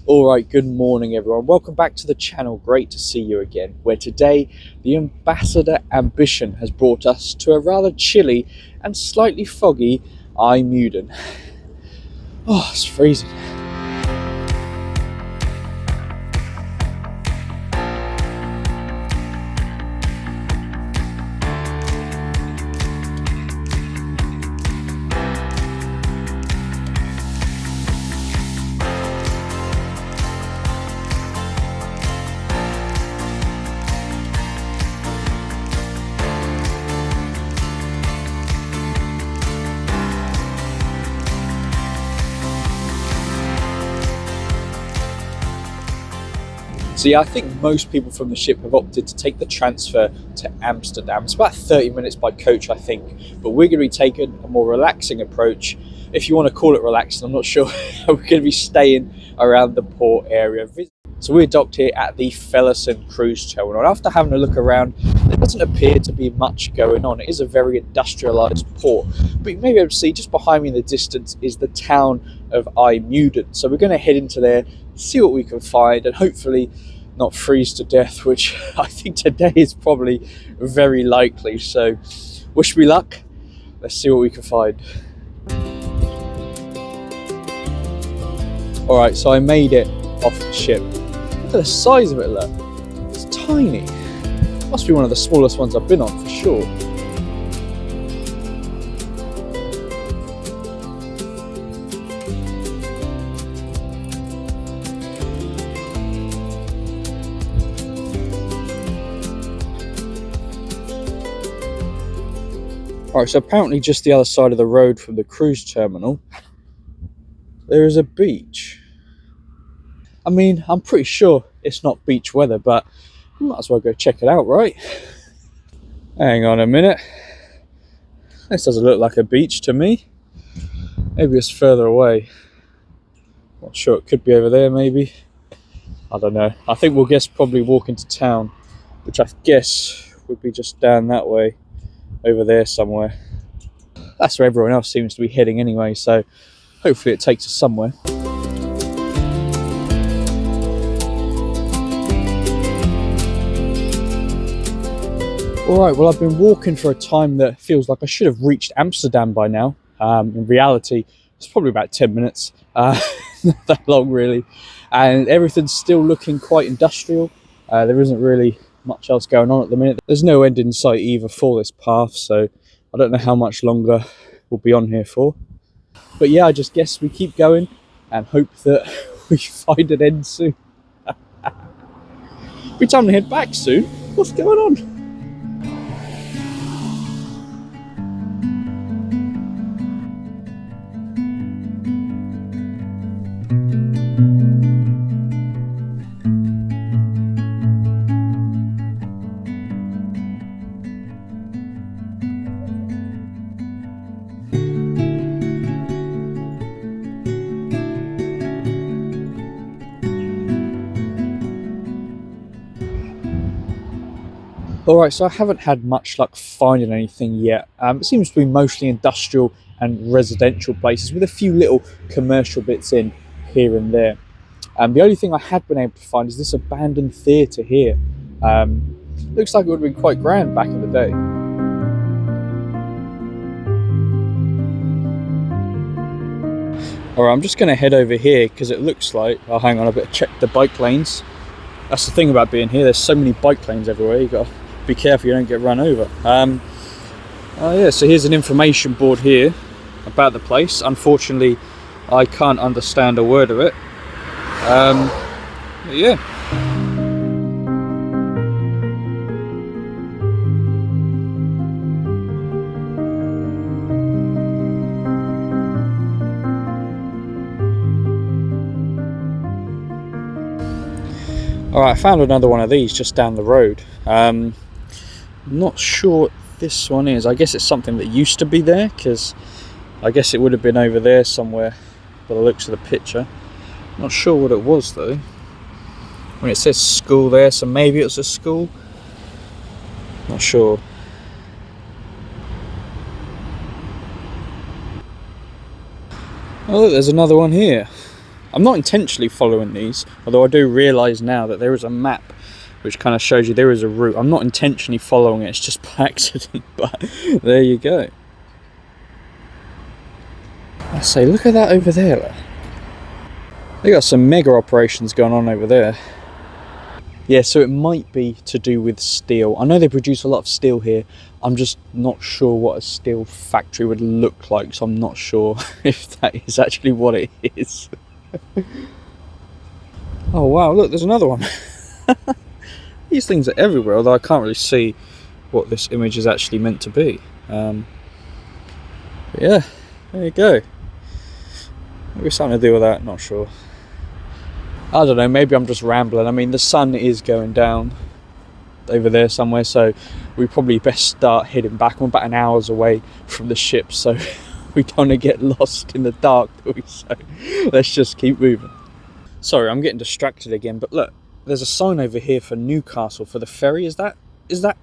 Alright, good morning everyone. Welcome back to the channel. Great to see you again. Where today, the Disembarkation Ambition has brought us to a rather chilly and slightly foggy Ijmuiden. Oh, it's freezing. So yeah, I think most people from the ship have opted to take the transfer to Amsterdam. It's about 30 minutes by coach, I think, but we're going to be taking a more relaxing approach. If you want to call it relaxing, I'm not sure. We're going to be staying around the port area. So we're docked here at the Evenin cruise terminal. And after having a look around, there doesn't appear to be much going on. It is a very industrialised port, but you may be able to see just behind me in the distance is the town of Ijmuiden. So we're going to head into there, see what we can find, and hopefully not freeze to death, which I think today is probably very likely. So wish me luck. Let's see what we can find. All right, so I made it off the ship. Look at the size of it, look. It's tiny. Must be one of the smallest ones I've been on for sure. Alright, so apparently just the other side of the road from the cruise terminal, there is a beach. I mean, I'm pretty sure it's not beach weather, but we might as well go check it out, right? Hang on a minute. This doesn't look like a beach to me. Maybe it's further away. Not sure, it could be over there maybe. I don't know. I think we'll probably walk into town, which I guess would be just down that way. Over there somewhere. That's where everyone else seems to be heading anyway, so hopefully it takes us somewhere. Alright, well, I've been walking for a time that feels like I should have reached Amsterdam by now. In reality, it's probably about 10 minutes. Not that long really. And everything's still looking quite industrial. There isn't really much else going on at the minute. There's no end in sight either for this path, so I don't know how much longer we'll be on here for. But yeah, I just guess we keep going and hope that we find an end soon. Be time to head back soon. What's going on? Alright, so I haven't had much luck finding anything yet. It seems to be mostly industrial and residential places with a few little commercial bits in here and there. The only thing I have been able to find is this abandoned theatre here. Looks like it would have been quite grand back in the day. Alright, I'm just going to head over here because it looks like, oh hang on, I better check the bike lanes. That's the thing about being here, there's so many bike lanes everywhere, you've got to be careful you don't get run over. Oh yeah, so here's an information board here about the place. Unfortunately, I can't understand a word of it. Yeah. Alright, I found another one of these just down the road. Not sure what this one is. I guess it's something that used to be there, because I guess it would have been over there somewhere by the looks of the picture. Not sure what it was though. I mean, it says school there, so maybe it was a school. Not sure. Oh look, there's another one here. I'm not intentionally following these, although I do realise now that there is a map which kind of shows you there is a route. I'm not intentionally following it, it's just by accident, but there you go. I say, look at that over there. They got some mega operations going on over there. Yeah, so it might be to do with steel. I know they produce a lot of steel here. I'm just not sure what a steel factory would look like, so I'm not sure if that is actually what it is. Oh wow, look, there's another one. These things are everywhere, although I can't really see what this image is actually meant to be. But yeah, there you go. Maybe something to do with that, not sure. I don't know, maybe I'm just rambling. I mean, the sun is going down over there somewhere, so we probably best start heading back. I'm about an hour's away from the ship, so we don't want to get lost in the dark, do we? So let's just keep moving. Sorry, I'm getting distracted again, but look, there's a sign over here for Newcastle, for the ferry. Is that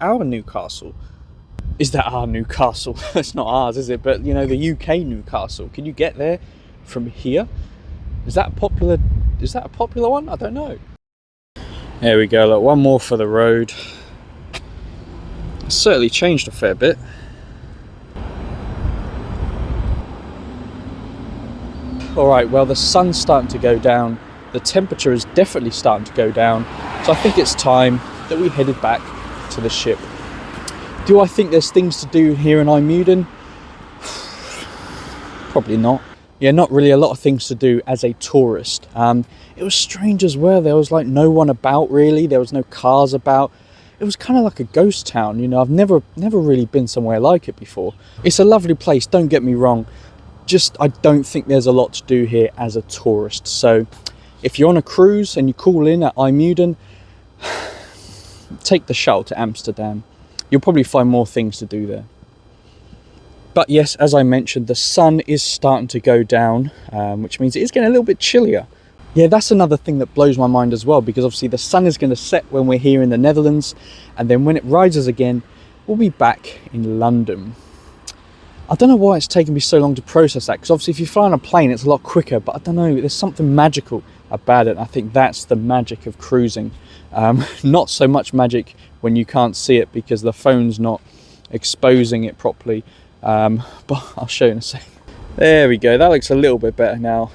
our Newcastle? Is that our Newcastle? It's not ours, is it? But you know, the UK Newcastle. Can you get there from here? Is that a popular one? I don't know. There we go, look, one more for the road. It's certainly changed a fair bit. Alright, well, the sun's starting to go down. The temperature is definitely starting to go down. So I think it's time that we headed back to the ship. Do I think there's things to do here in Ijmuiden? Probably not. Yeah, not really a lot of things to do as a tourist. It was strange as well. There was like no one about really. There was no cars about. It was kind of like a ghost town, you know. I've never really been somewhere like it before. It's a lovely place, don't get me wrong. Just, I don't think there's a lot to do here as a tourist. So if you're on a cruise and you call in at Ijmuiden, take the shuttle to Amsterdam. You'll probably find more things to do there. But yes, as I mentioned, the sun is starting to go down, which means it is getting a little bit chillier. Yeah, that's another thing that blows my mind as well, because obviously the sun is going to set when we're here in the Netherlands, and then when it rises again, we'll be back in London. I don't know why it's taken me so long to process that, because obviously if you fly on a plane, it's a lot quicker, but I don't know, there's something magical about it, and I think that's the magic of cruising. Not so much magic when you can't see it because the phone's not exposing it properly. But I'll show you in a second. There we go, that looks a little bit better now.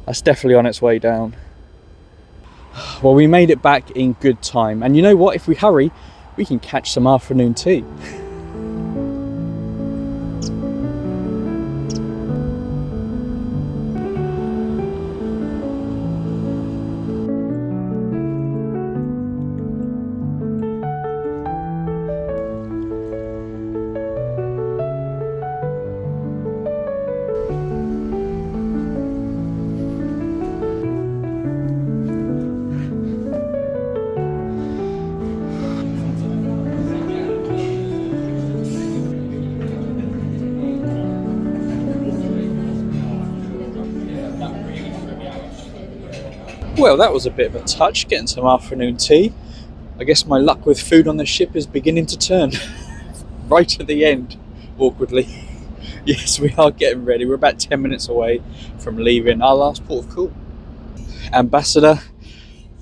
That's definitely on its way down. Well, we made it back in good time, and you know what, if we hurry we can catch some afternoon tea. Well, that was a bit of a touch, getting some afternoon tea. I guess my luck with food on the ship is beginning to turn. Right at the end, awkwardly. Yes, we are getting ready. We're about 10 minutes away from leaving our last port of call. Ambassador,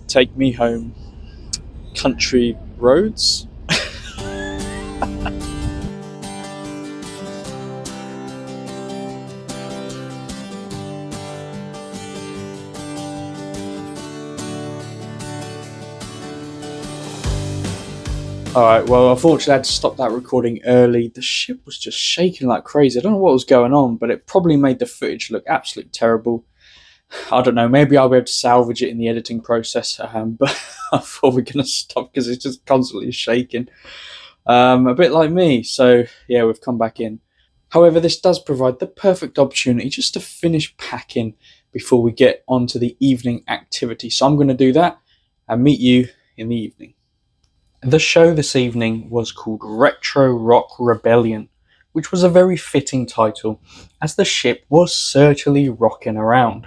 take me home. Country roads. Alright, well, unfortunately I had to stop that recording early. The ship was just shaking like crazy. I don't know what was going on, but it probably made the footage look absolutely terrible. I don't know, maybe I'll be able to salvage it in the editing process, but I thought we're going to stop because it's just constantly shaking. A bit like me, so yeah, we've come back in. However, this does provide the perfect opportunity just to finish packing before we get on to the evening activity. So I'm going to do that and meet you in the evening. The show this evening was called Retro Rock Rebellion, which was a very fitting title, as the ship was certainly rocking around.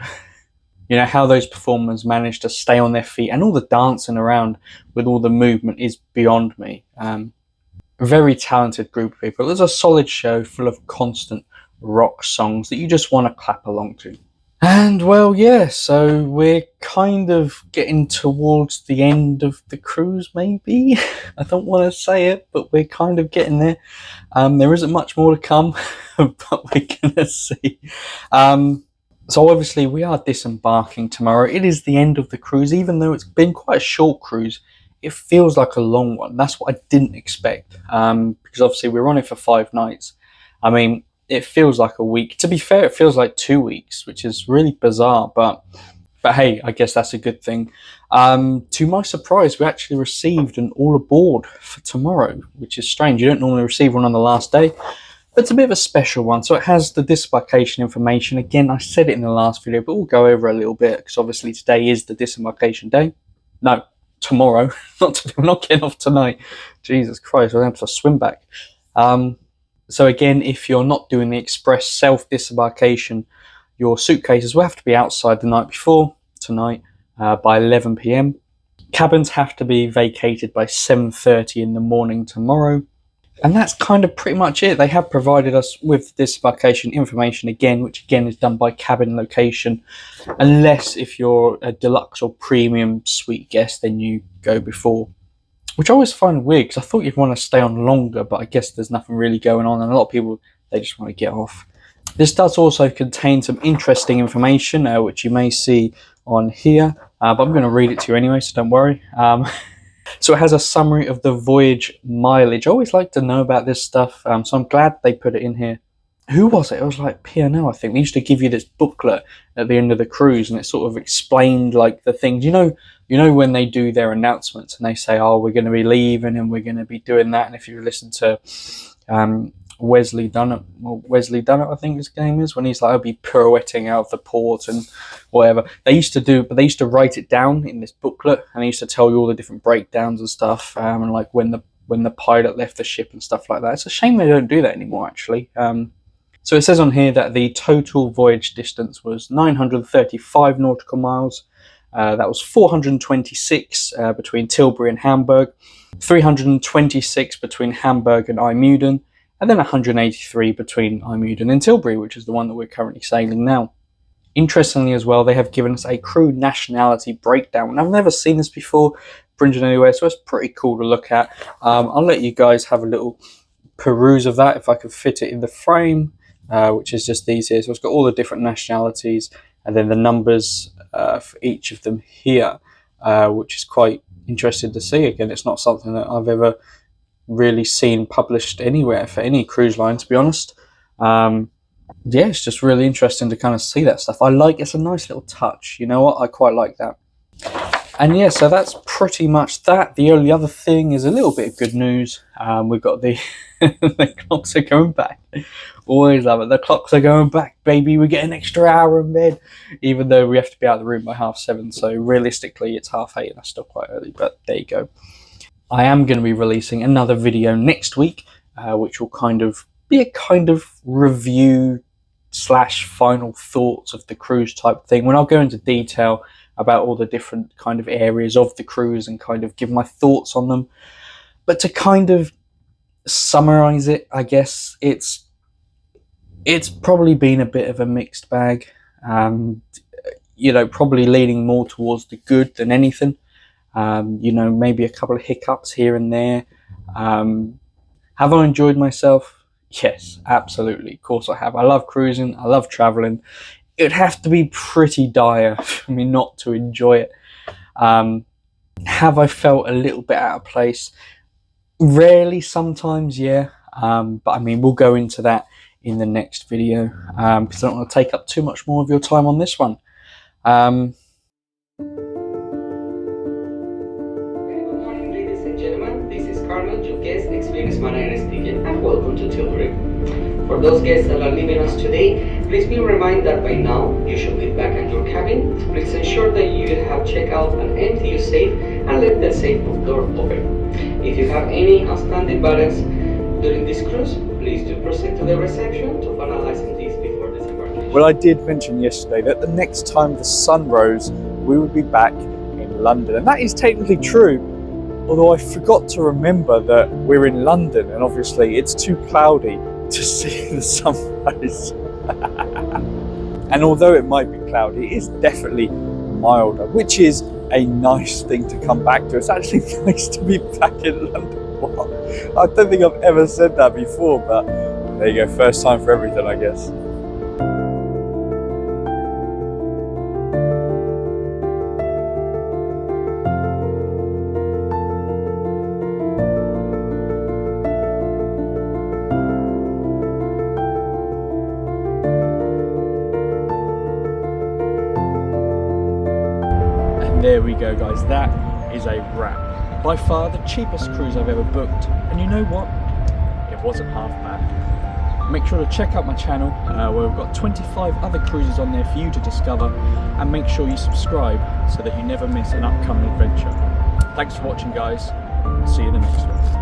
You know, how those performers managed to stay on their feet and all the dancing around with all the movement is beyond me. Very talented group of people. It was a solid show full of constant rock songs that you just want to clap along to. And well, yeah, so we're kind of getting towards the end of the cruise, maybe. I don't want to say it, but we're kind of getting there. There isn't much more to come, but we're gonna see. So obviously we are disembarking tomorrow. It is the end of the cruise, even though it's been quite a short cruise. It feels like a long one. That's what I didn't expect, because obviously we're on it for 5 nights. I mean, it feels like a week. To be fair, it feels like 2 weeks, which is really bizarre. But hey, I guess that's a good thing. To my surprise, we actually received an all aboard for tomorrow, which is strange. You don't normally receive one on the last day. But it's a bit of a special one. So it has the disembarkation information. Again, I said it in the last video, but we'll go over a little bit because obviously today is the disembarkation day. No, tomorrow. Not today. We're not getting off tonight. Jesus Christ, we're going to have to swim back. So again, if you're not doing the express self-disembarkation, your suitcases will have to be outside the night before tonight by 11 p.m. Cabins have to be vacated by 7:30 in the morning tomorrow. And that's kind of pretty much it. They have provided us with disembarkation information again, which again is done by cabin location. Unless if you're a deluxe or premium suite guest, then you go before. Which I always find weird because I thought you'd want to stay on longer, but I guess there's nothing really going on. And a lot of people, they just want to get off. This does also contain some interesting information, which you may see on here. But I'm going to read it to you anyway, so don't worry. So it has a summary of the voyage mileage. I always like to know about this stuff, so I'm glad they put it in here. Who was it? It was like P&O, I think. They used to give you this booklet at the end of the cruise, and it sort of explained like the things. You know when they do their announcements and they say, "Oh, we're going to be leaving and we're going to be doing that." And if you listen to Wesley Dunnett, I think his name is, when he's like, I'll be pirouetting out of the port and whatever. They used to write it down in this booklet, and they used to tell you all the different breakdowns and stuff, and like when the pilot left the ship and stuff like that. It's a shame they don't do that anymore, actually. So it says on here that the total voyage distance was 935 nautical miles. That was 426 between Tilbury and Hamburg, 326 between Hamburg and Ijmuiden, and then 183 between Ijmuiden and Tilbury, which is the one that we're currently sailing now. Interestingly as well, they have given us a crew nationality breakdown. I've never seen this before, printed anywhere, so it's pretty cool to look at. I'll let you guys have a little peruse of that if I can fit it in the frame, which is just these here. So it's got all the different nationalities and then the numbers for each of them here, which is quite interesting to see. Again, it's not something that I've ever really seen published anywhere for any cruise line, to be honest. Yeah, it's just really interesting to kind of see that stuff. It's a nice little touch. You know what? I quite like that. And yeah, so that's pretty much that. The only other thing is a little bit of good news. We've got the the clocks are going back. Always love it. The clocks are going back, baby. We get an extra hour in bed, even though we have to be out of the room by 7:30. So realistically, it's 8:30, and that's still quite early. But there you go. I am going to be releasing another video next week, which will kind of be a kind of review / final thoughts of the cruise type thing, when I'll go into detail about all the different kind of areas of the cruise and kind of give my thoughts on them. But to kind of summarize it, I guess it's probably been a bit of a mixed bag. Probably leaning more towards the good than anything. Maybe a couple of hiccups here and there. Have I enjoyed myself? Yes, absolutely. Of course I have. I love cruising. I love traveling. It would have to be pretty dire for me not to enjoy it. Have I felt a little bit out of place? Rarely, sometimes, yeah. But I mean, we'll go into that in the next video, because I don't want to take up too much more of your time on this one. Good morning, ladies and gentlemen. This is Carmen, your guest experience manager speaking, and welcome to Tilbury. For those guests that are leaving us today, please be reminded that by now you should be back at your cabin. Please ensure that you have checked out and empty your safe and let the safe door open. If you have any outstanding balance during this cruise, please do proceed to the reception to finalizing this before disembarkation. Well, I did mention yesterday that the next time the sun rose, we would be back in London, and that is technically true. Although I forgot to remember that we're in London, and obviously it's too cloudy to see the sunrise. And although it might be cloudy, it is definitely milder, which is a nice thing to come back to. It's actually nice to be back in London. Wow. I don't think I've ever said that before, but there you go, first time for everything, I guess. There we go, guys, that is a wrap. By far the cheapest cruise I've ever booked, and you know what? It wasn't half bad. Make sure to check out my channel where we've got 25 other cruises on there for you to discover, and make sure you subscribe so that you never miss an upcoming adventure. Thanks for watching, guys. I'll see you in the next one.